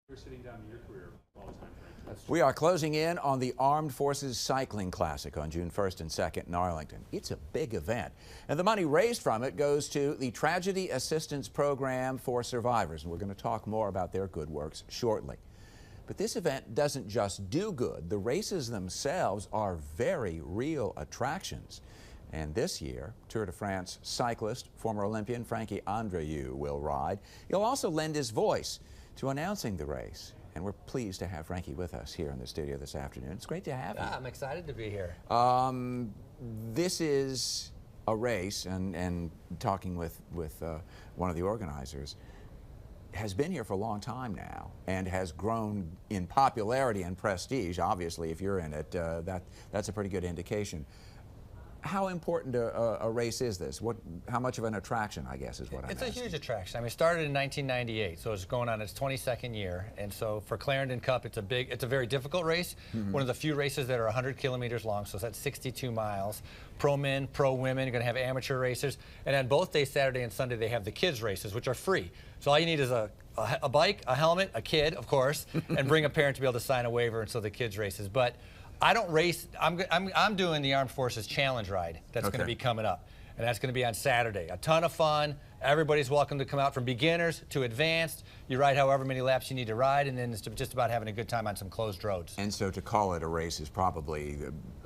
You're sitting down in your career all the time, Frank. We are closing in on the Armed Forces Cycling Classic on June 1st and 2nd in Arlington. It's a big event, and the money raised from it goes to the Tragedy Assistance Program for Survivors, and we're going to talk more about their good works shortly. But this event doesn't just do good. The races themselves are very real attractions. And this year, Tour de France cyclist, former Olympian Frankie Andreu will ride. He'll also lend his voice to announcing the race. And we're pleased to have Frankie with us here in the studio this afternoon. It's great to have you. I'm excited to be here. This is a race, and talking with one of the organizers, has been here for a long time now and has grown in popularity and prestige. Obviously, if you're in it, that's a pretty good indication. How important a race is this? How much of an attraction, I guess, is what I'm asking. It's a huge attraction. I mean, it started in 1998, so it's going on its 22nd year. And so for Clarendon Cup, it's a very difficult race. One of the few races that are 100 kilometers long, so that's 62 miles. Pro men, pro women, you're going to have amateur racers. And on both days, Saturday and Sunday, they have the kids races, which are free. So all you need is a bike, a helmet, a kid, of course, and bring a parent to be able to sign a waiver, and so the kids races. But I don't race. I'm doing the Armed Forces Challenge Ride that's going to be coming up, and that's going to be on Saturday. A ton of fun. Everybody's welcome to come out, from beginners to advanced. You ride however many laps you need to ride, and then it's just about having a good time on some closed roads. And so to call it a race is probably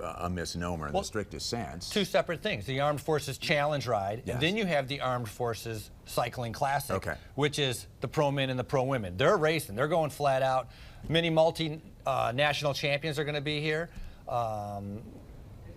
a misnomer in the strictest sense. Two separate things: the Armed Forces Challenge Ride, and then you have the Armed Forces Cycling Classic, which is the pro men and the pro women. They're racing. They're going flat out. Many national champions are going to be here,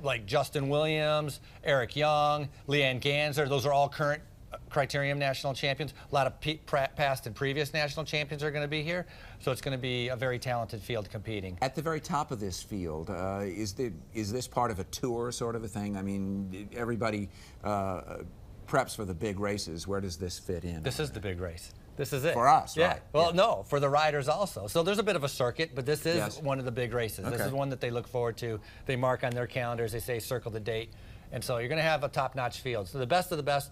like Justin Williams, Eric Young, Leanne Ganser. Those are all current Criterium national champions. A lot of past and previous national champions are going to be here. So it's going to be a very talented field competing. At the very top of this field, is this part of a tour sort of a thing? I mean, everybody preps for the big races. Where does this fit in? This is the big race. This is it. For us, yeah. Right? Well, no, for the riders also. So there's a bit of a circuit, but this is one of the big races. This is one that they look forward to. They mark on their calendars. They say circle the date. And so you're going to have a top-notch field. So the best of the best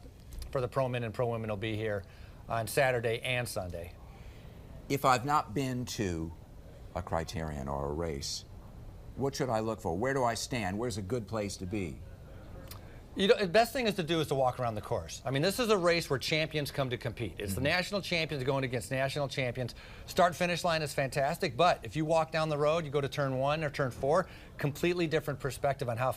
for the pro men and pro women will be here on Saturday and Sunday. If I've not been to a Criterion or a race, what should I look for? Where do I stand? Where's a good place to be? You know, the best thing is to walk around the course. I mean, this is a race where champions come to compete. It's the national champions going against national champions. Start-finish line is fantastic, but if you walk down the road, you go to turn 1 or turn 4, completely different perspective on how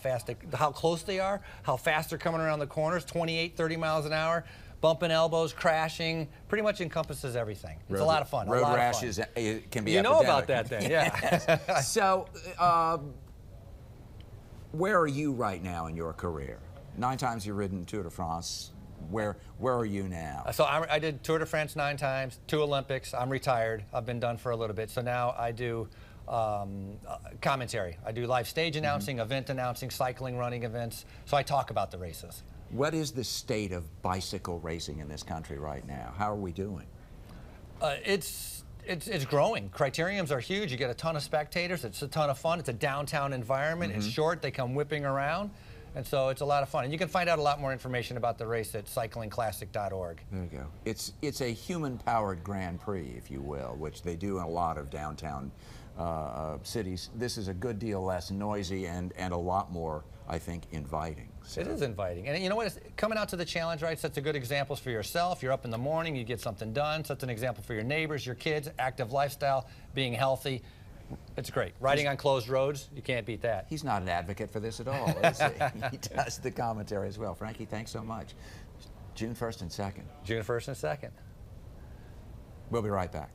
close they are, how fast they're coming around the corners, 28, 30 miles an hour, bumping elbows, crashing, pretty much encompasses everything. It's a lot of fun. Road rashes can be epidemic. You know about that then, yeah. So, where are you right now in your career? 9 times you've ridden Tour de France. Where are you now? So I did Tour de France 9 times, 2 Olympics. I'm retired. I've been done for a little bit. So now I do commentary. I do live stage announcing, event announcing, cycling, running events. So I talk about the races. What is the state of bicycle racing in this country right now? How are we doing? It's growing. Criteriums are huge. You get a ton of spectators. It's a ton of fun. It's a downtown environment. It's short. They come whipping around. And so it's a lot of fun. And you can find out a lot more information about the race at cyclingclassic.org. There you go. It's a human-powered Grand Prix, if you will, which they do in a lot of downtown cities. This is a good deal less noisy and a lot more, I think, inviting. So. It is inviting. And you know what? Coming out to the challenge ride sets a good examples for yourself. You're up in the morning, you get something done. Sets an example for your neighbors, your kids, active lifestyle, being healthy. It's great. Riding on closed roads, you can't beat that. He's not an advocate for this at all, is he? He does the commentary as well. Frankie, thanks so much. June 1st and 2nd. June 1st and 2nd. We'll be right back.